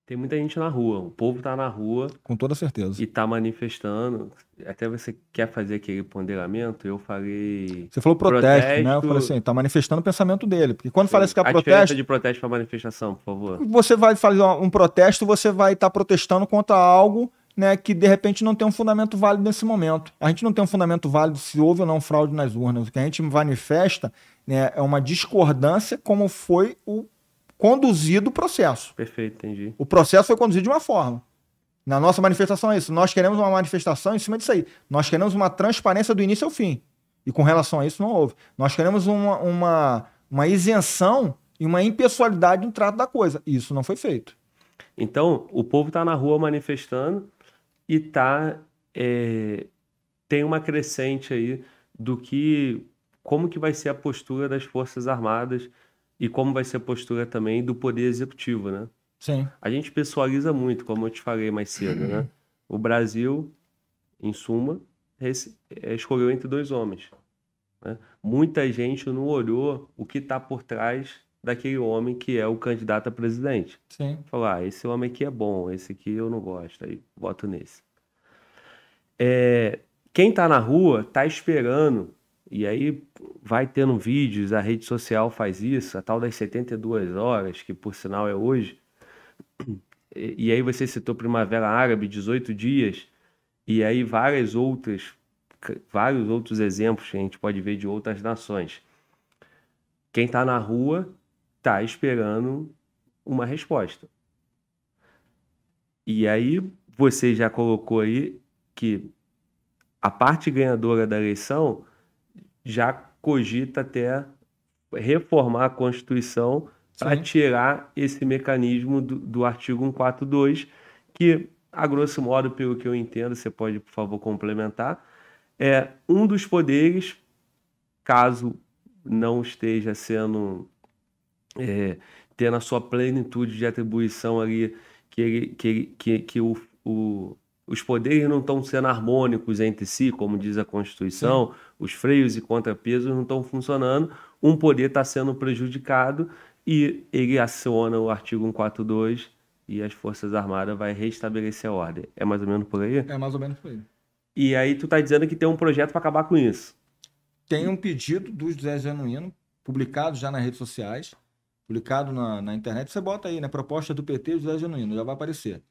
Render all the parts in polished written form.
Tem muita gente na rua, o povo tá na rua Com toda certeza. e tá manifestando. Até você quer fazer aquele ponderamento, eu falei Você falou protesto, né? Eu falei protesto. assim, tá manifestando o pensamento dele. Porque quando fala Sim. isso que é A diferença protesto, de protesto para manifestação, por favor. você vai fazer um protesto, você vai estar protestando contra algo, né, que de repente não tem um fundamento válido nesse momento. A gente não tem um fundamento válido se houve ou não fraude nas urnas. O que a gente manifesta, né, é uma discordância como foi o conduzido o processo. Perfeito, entendi. O processo foi conduzido de uma forma. Na nossa manifestação é isso. Nós queremos uma manifestação em cima disso aí. Nós queremos uma transparência do início ao fim. E com relação a isso não houve. Nós queremos uma isenção e uma impessoalidade no trato da coisa. E isso não foi feito. Então, o povo tá na rua manifestando e tem uma crescente aí do que, como que vai ser a postura das Forças Armadas e como vai ser a postura também do Poder Executivo, né? Sim. A gente pessoaliza muito, como eu te falei mais cedo, né? O Brasil, em suma, escolheu entre dois homens, né? Muita gente não olhou o que está por trás daquele homem que é o candidato a presidente. Sim. Falou, esse homem aqui é bom, esse aqui eu não gosto, aí voto nesse. Quem tá na rua tá esperando, e aí vai tendo vídeos, a rede social faz isso, a tal das 72 horas, que por sinal é hoje. E aí você citou Primavera Árabe, 18 dias, e aí vários outros exemplos que a gente pode ver de outras nações. Quem tá na rua tá esperando uma resposta. E aí você já colocou aí que a parte ganhadora da eleição já cogita até reformar a Constituição para Sim. tirar esse mecanismo do artigo 142, que, a grosso modo, pelo que eu entendo, você pode, por favor, complementar, é um dos poderes, caso não esteja tendo a sua plenitude de atribuição ali, que os poderes não estão sendo harmônicos entre si, como diz a Sim. Constituição, os freios e contrapesos não estão funcionando, um poder está sendo prejudicado e ele aciona o artigo 142 e as Forças Armadas vai restabelecer a ordem. É mais ou menos por aí? É mais ou menos por aí. E aí tu tá dizendo que tem um projeto para acabar com isso. Tem um pedido do José Genuíno, publicado já nas redes sociais, publicado na internet. Você bota aí, né? Proposta do PT José Genuíno, já vai aparecer.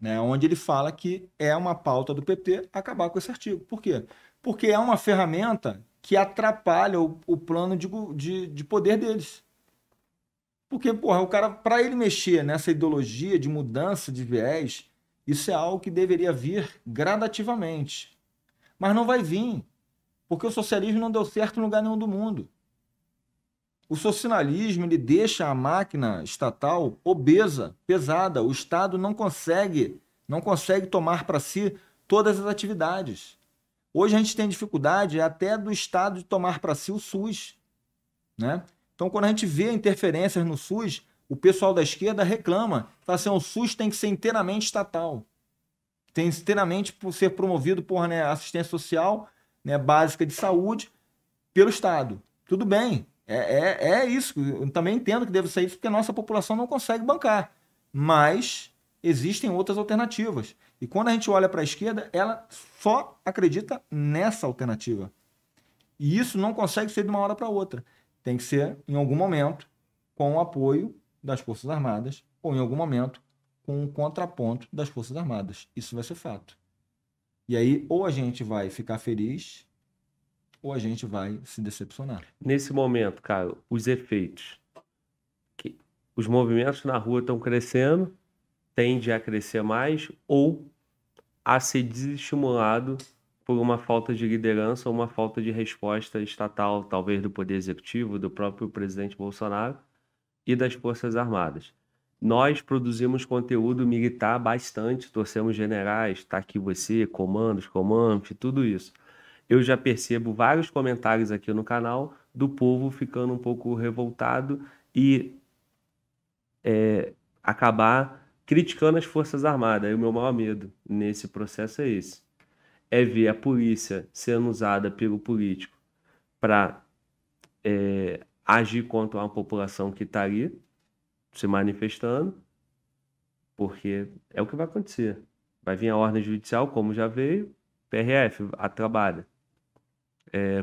Né? Onde ele fala que é uma pauta do PT acabar com esse artigo. Por quê? Porque é uma ferramenta que atrapalha o plano de poder deles. Porque, porra, o cara, para ele mexer nessa ideologia de mudança de viés, isso é algo que deveria vir gradativamente. Mas não vai vir, porque o socialismo não deu certo em lugar nenhum do mundo. O socialismo ele deixa a máquina estatal obesa, pesada. O Estado não consegue tomar para si todas as atividades. Hoje a gente tem dificuldade até do Estado de tomar para si o SUS, né? Então, quando a gente vê interferências no SUS, o pessoal da esquerda reclama, fala assim, o SUS tem que ser inteiramente estatal, tem inteiramente por ser promovido por, né, assistência social, né, básica de saúde pelo Estado. Tudo bem, é isso. Eu também entendo que deve ser isso porque a nossa população não consegue bancar. Mas existem outras alternativas. E quando a gente olha para a esquerda, ela só acredita nessa alternativa. E isso não consegue ser de uma hora para outra. Tem que ser, em algum momento, com o apoio das Forças Armadas ou, em algum momento, com o contraponto das Forças Armadas. Isso vai ser fato. E aí, ou a gente vai ficar feliz, ou a gente vai se decepcionar. Nesse momento, cara, os efeitos. Que os movimentos na rua estão crescendo, tende a crescer mais ou a ser desestimulado por uma falta de liderança ou uma falta de resposta estatal, talvez do Poder Executivo, do próprio presidente Bolsonaro e das Forças Armadas. Nós produzimos conteúdo militar bastante, torcemos generais, está aqui você, comandos, tudo isso. Eu já percebo vários comentários aqui no canal do povo ficando um pouco revoltado e acabar criticando as Forças Armadas. Aí o meu maior medo nesse processo é esse. É ver a polícia sendo usada pelo político para agir contra uma população que está ali se manifestando, Porque é o que vai acontecer. Vai vir a ordem judicial, como já veio, PRF, a trabalha.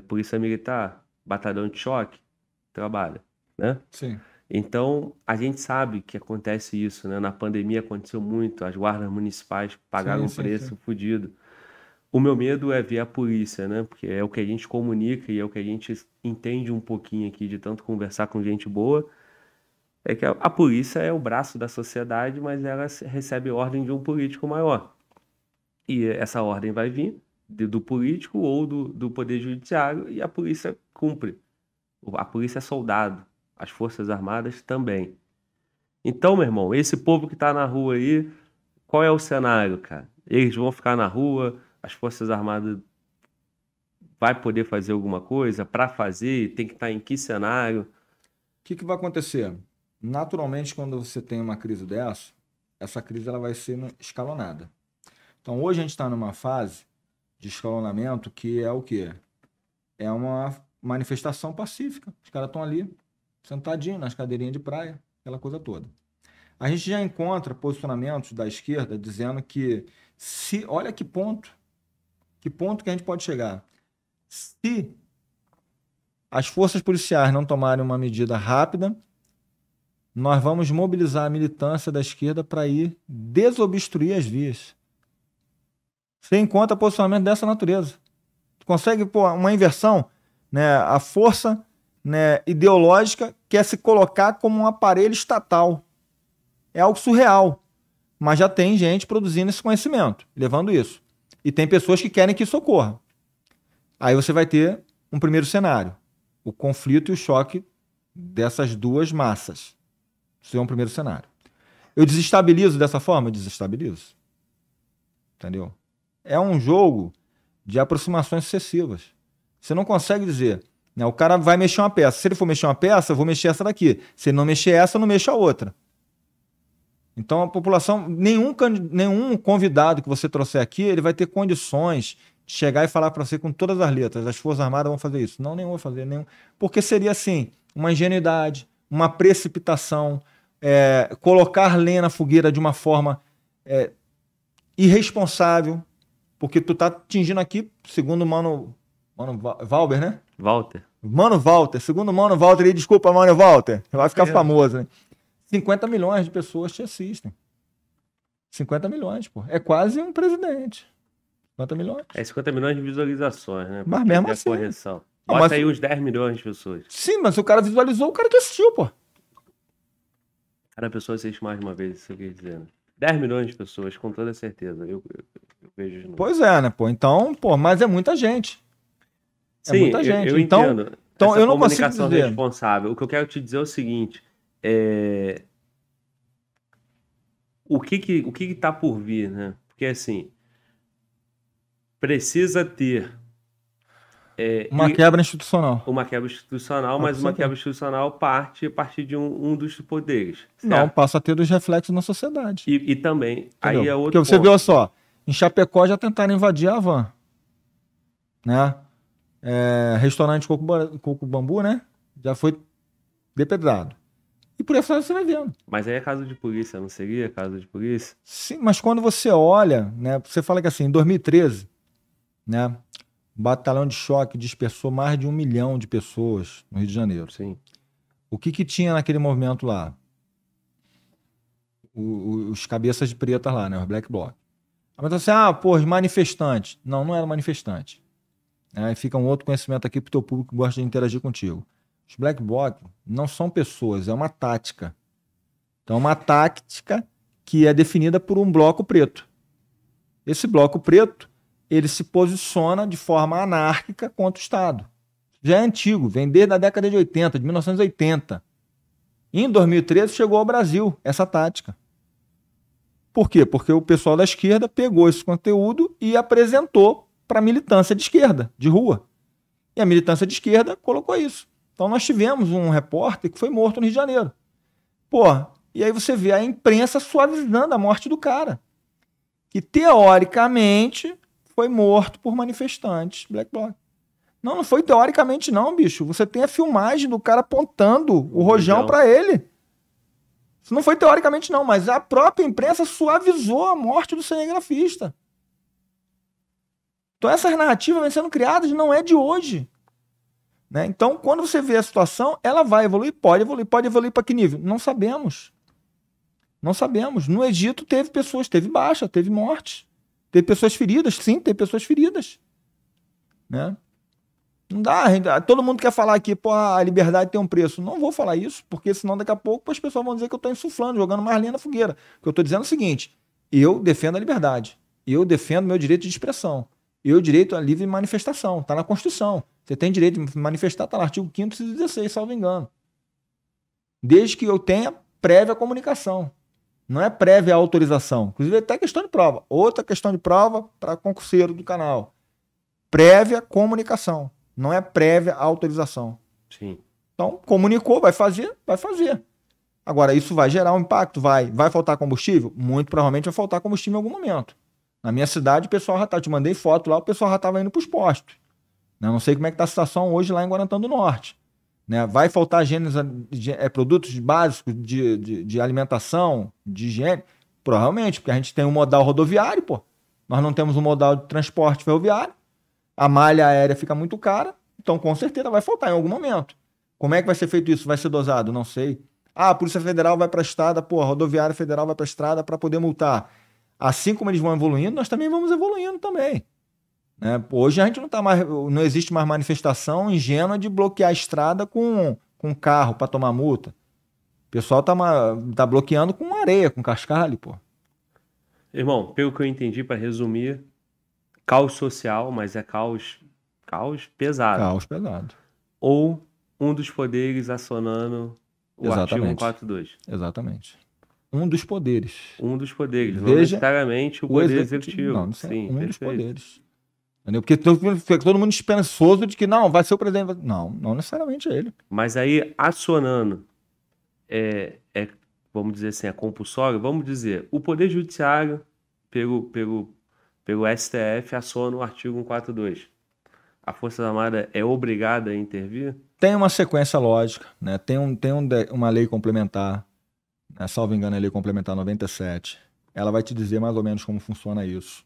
Polícia Militar, Batalhão de Choque, trabalha, né? Sim. Então, a gente sabe que acontece isso, né? Na pandemia aconteceu muito, as guardas municipais pagaram um Sim, preço sim. fodido. O meu medo é ver a polícia, né? Porque é o que a gente comunica e é o que a gente entende um pouquinho aqui de tanto conversar com gente boa, é que a polícia é o braço da sociedade, mas ela recebe ordem de um político maior. E essa ordem vai vir do político ou do poder judiciário e a polícia cumpre. A polícia é soldado, as Forças Armadas também. Então, meu irmão, esse povo que tá na rua aí, qual é o cenário, cara? Eles vão ficar na rua, as Forças Armadas vai poder fazer alguma coisa para fazer, tem que estar em que cenário? O que vai acontecer? Naturalmente, quando você tem uma crise dessa, essa crise ela vai ser escalonada. Então, hoje a gente está numa fase de escalonamento que é o quê? É uma manifestação pacífica. Os caras estão ali, sentadinhos nas cadeirinhas de praia, aquela coisa toda. A gente já encontra posicionamentos da esquerda dizendo que olha que ponto que a gente pode chegar. Se as forças policiais não tomarem uma medida rápida, nós vamos mobilizar a militância da esquerda para ir desobstruir as vias. Você encontra posicionamento dessa natureza. Tu consegue uma inversão, né? A força, né, ideológica quer se colocar como um aparelho estatal. É algo surreal. Mas já tem gente produzindo esse conhecimento, levando isso. E tem pessoas que querem que isso ocorra. Aí você vai ter um primeiro cenário. O conflito e o choque dessas duas massas. Isso é um primeiro cenário. Eu desestabilizo dessa forma? Eu desestabilizo. Entendeu? É um jogo de aproximações sucessivas. Você não consegue dizer, né, o cara vai mexer uma peça. Se ele for mexer uma peça, eu vou mexer essa daqui. Se ele não mexer essa, eu não mexo a outra. Então a população, nenhum convidado que você trouxer aqui, ele vai ter condições de chegar e falar para você com todas as letras, as Forças Armadas vão fazer isso. Não, nenhum vai fazer. Nenhum. Porque seria assim, uma ingenuidade, uma precipitação, colocar lenha na fogueira de uma forma irresponsável, porque tu tá atingindo aqui, segundo o Mano Valber, né? Mano Walter, segundo o Mano Walter, aí, desculpa, Mano Walter, vai ficar famoso, né? 50 milhões de pessoas te assistem. 50 milhões, pô. É quase um presidente. 50 milhões. 50 milhões de visualizações, né? Mas mesmo assim. Correção. Bota aí uns 10 milhões de pessoas. Sim, mas o cara visualizou, o cara que assistiu, pô. Cada pessoa assiste mais de uma vez, isso que eu queria dizer. 10 milhões de pessoas, com toda certeza. Eu vejo de novo. Pois é, né, pô? Então, pô, mas é muita gente. Sim, muita gente. Eu entendo. Então eu não consigo dizer. Comunicação responsável. O que eu quero te dizer é o seguinte. O que tá por vir, né? Porque, assim, precisa ter... uma quebra institucional. Uma quebra institucional, mas uma quebra institucional parte a partir de um dos poderes. Certo? Não, passa a ter os reflexos na sociedade. E também, entendeu? Aí é outro Porque você viu só, em Chapecó já tentaram invadir a Havan, né? Restaurante Coco Bambu, né? Já foi depedrado. E por isso você vai vendo. Mas aí é caso de polícia, não seria caso de polícia? Sim, mas quando você olha, né? Você fala que assim, em 2013, né? O Batalhão de Choque dispersou mais de 1 milhão de pessoas no Rio de Janeiro. Sim. O que tinha naquele movimento lá? Os cabeças de pretas lá, né? Os Black Bloc. Mas assim, os manifestantes. Não era manifestante. Fica um outro conhecimento aqui pro teu público que gosta de interagir contigo. Os Black Bloc não são pessoas, é uma tática. Então é uma tática que é definida por um bloco preto. Esse bloco preto, ele se posiciona de forma anárquica contra o Estado. Já é antigo, vem desde a década de 80, de 1980. E em 2013 chegou ao Brasil essa tática. Por quê? Porque o pessoal da esquerda pegou esse conteúdo e apresentou para a militância de esquerda, de rua. E a militância de esquerda colocou isso. Então nós tivemos um repórter que foi morto no Rio de Janeiro. E aí você vê a imprensa suavizando a morte do cara. Que teoricamente foi morto por manifestantes Black Bloc. Não foi teoricamente não, bicho. Você tem a filmagem do cara apontando o rojão para ele. Isso não foi teoricamente, não, mas a própria imprensa suavizou a morte do cinegrafista. Então essas narrativas vêm sendo criadas, não é de hoje. Né? Então, quando você vê a situação, ela vai evoluir, pode evoluir para que nível? Não sabemos. Não sabemos. No Egito teve pessoas, teve baixa, teve morte. Teve pessoas feridas, sim, teve pessoas feridas. Né? Não dá, todo mundo quer falar aqui, pô, a liberdade tem um preço. Não vou falar isso, porque senão daqui a pouco as pessoas vão dizer que eu estou insuflando, jogando mais lenha na fogueira. O que eu estou dizendo é o seguinte, eu defendo a liberdade, eu defendo meu direito de expressão, eu direito à livre manifestação, está na Constituição. Você tem direito de manifestar, está no artigo 5º, 16, salvo engano. Desde que eu tenha prévia comunicação. Não é prévia autorização. Inclusive, até questão de prova. Outra questão de prova para concurseiro do canal. Prévia comunicação. Não é prévia autorização. Sim. Então, comunicou, vai fazer, vai fazer. Agora, isso vai gerar um impacto? Vai. Vai faltar combustível? Muito provavelmente vai faltar combustível em algum momento. Na minha cidade, o pessoal já estava, te mandei foto lá, o pessoal já estava indo para os postos. Não sei como é que está a situação hoje lá em Guarantã do Norte. Né? Vai faltar produtos básicos de alimentação, de higiene? Provavelmente, porque a gente tem um modal rodoviário, pô. Nós não temos um modal de transporte ferroviário. A malha aérea fica muito cara, então com certeza vai faltar em algum momento. Como é que vai ser feito isso? Vai ser dosado? Não sei. A Polícia Federal vai para a estrada, pô, a Rodoviária Federal vai para a estrada para poder multar. Assim como eles vão evoluindo, nós também vamos evoluindo também. Né? Hoje a gente não existe mais manifestação ingênua de bloquear a estrada com carro para tomar multa. O pessoal tá bloqueando com areia, com cascalho, pô. Irmão, pelo que eu entendi, para resumir, caos social, mas é caos pesado. Caos pesado. Ou um dos poderes acionando o artigo 142. Exatamente. Um dos poderes. Um dos poderes, não Veja necessariamente o poder executivo. Não, sim, um perfeito. dos poderes. Entendeu? Porque todo mundo esperançoso de que não, vai ser o presidente. Não necessariamente é ele. Mas aí, acionando, vamos dizer assim, é compulsório, vamos dizer, o Poder Judiciário, pelo STF, aciona o artigo 142. A Força Armada é obrigada a intervir? Tem uma sequência lógica, né? Tem uma lei complementar, né? Salvo engano, é a Lei Complementar 97. Ela vai te dizer mais ou menos como funciona isso.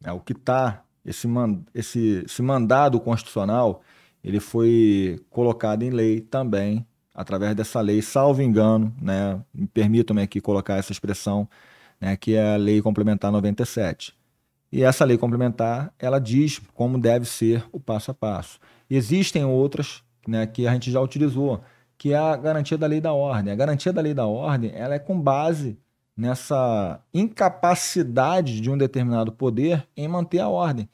O que está, esse mandado constitucional, ele foi colocado em lei também, através dessa lei, salvo engano, né? Me permitam-me aqui colocar essa expressão, né? Que é a Lei Complementar 97. E essa lei complementar, ela diz como deve ser o passo a passo. Existem outras, né, que a gente já utilizou, que é a garantia da lei da ordem. A garantia da lei da ordem, ela é com base nessa incapacidade de um determinado poder em manter a ordem.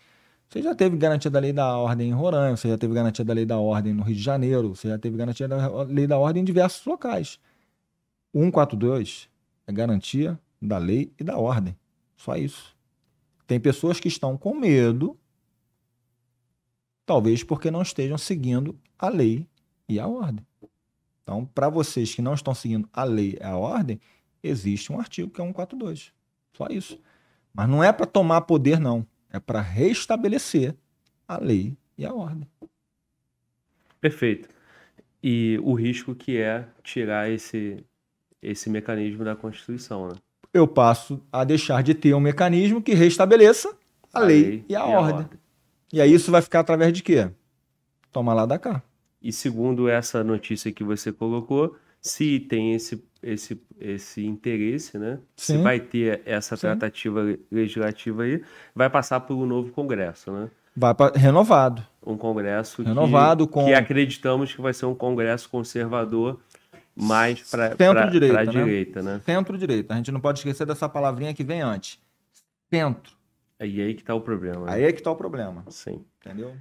Você já teve garantia da lei da ordem em Roraima, você já teve garantia da lei da ordem no Rio de Janeiro, você já teve garantia da lei da ordem em diversos locais. O 142 é garantia da lei e da ordem. Só isso. Tem pessoas que estão com medo, talvez porque não estejam seguindo a lei e a ordem. Então, para vocês que não estão seguindo a lei e a ordem, existe um artigo que é 142. Só isso. Mas não é para tomar poder, não. É para restabelecer a lei e a ordem. Perfeito. E o risco que é tirar esse mecanismo da Constituição, né? Eu passo a deixar de ter um mecanismo que restabeleça a lei e a ordem. E aí isso vai ficar através de quê? Toma lá da cá. E segundo essa notícia que você colocou, se tem esse interesse, né? Sim. Se vai ter essa tratativa legislativa aí, vai passar por um novo Congresso, né? Vai para renovado. Um Congresso renovado que acreditamos que vai ser um Congresso conservador, mais para a direita, né? Centro-direita. A gente não pode esquecer dessa palavrinha que vem antes. Centro. E aí que está o problema. Né? Aí é que está o problema. Sim. Entendeu?